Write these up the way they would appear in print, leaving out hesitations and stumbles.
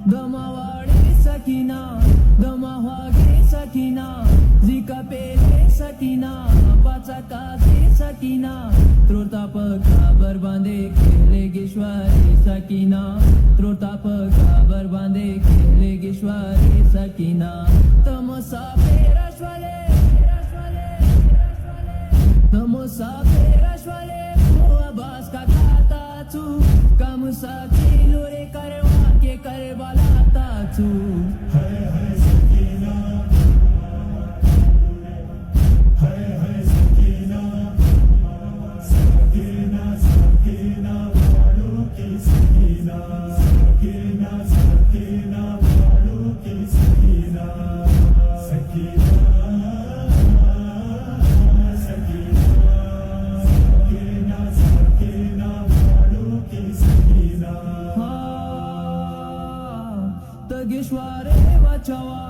Damawaɗe sakina, damahwage sakina, zikapele sakina, pachakase sakina, trotapaka barbande kelegeshwari sakina, trotapaka barbande kelegeshwari sakina, tamosa perashwale, tamosa perashwale, muabas kakatatu, kamusa kilore karwa ke karbala tatu. Hey hey sakina, hey hey sakina, sakina sakina, walu ki sakina, sakina sakina, walu ki sakina, sakina, sakina, sakina sakina, walu ki sakina. Tageshware vachawa,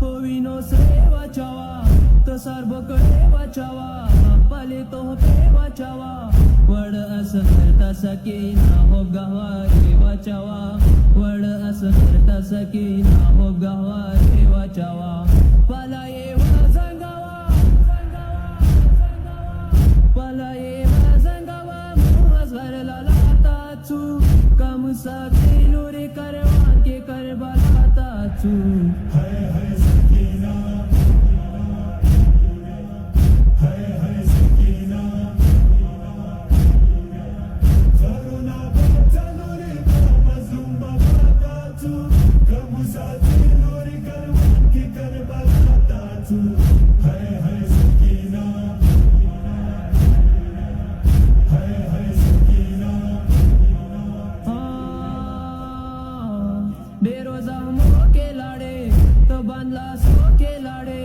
povino se vachawa, tasarbakade vachawa, palito pe vachawa, wad asarta sakina hob gahware vachawa, wad asarta sakina hob gahware vachawa, palaye vazangawa, palaye vazangawa, muazvar lalatatu, kamusa kilore karwa ke karbala tatu. Hey hey sakina, hey hey sakina, zaruna batanuri mazumba batatu, kamusati lori karwan ki karbala tatu. Hey hey sakina, hey hey sakina. बेरोजा मो के लाडे तो बांधला so के लाडे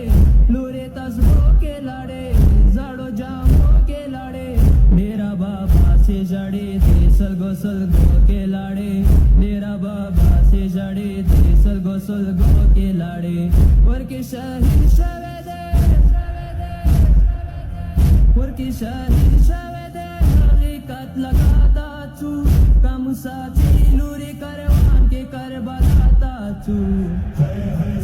लुरे तसबो के लाडे जाडो जामो के लाडे मेरा बाबा से जड़े थे सलगो के लाडे मेरा बाबा से जड़े थे सलगो के लाडे वर के शहीद शवेदे वर के शहीद शवेदे हकीकत लगाता तू कामुसा लुरे करवान के करबला तू. Hey hey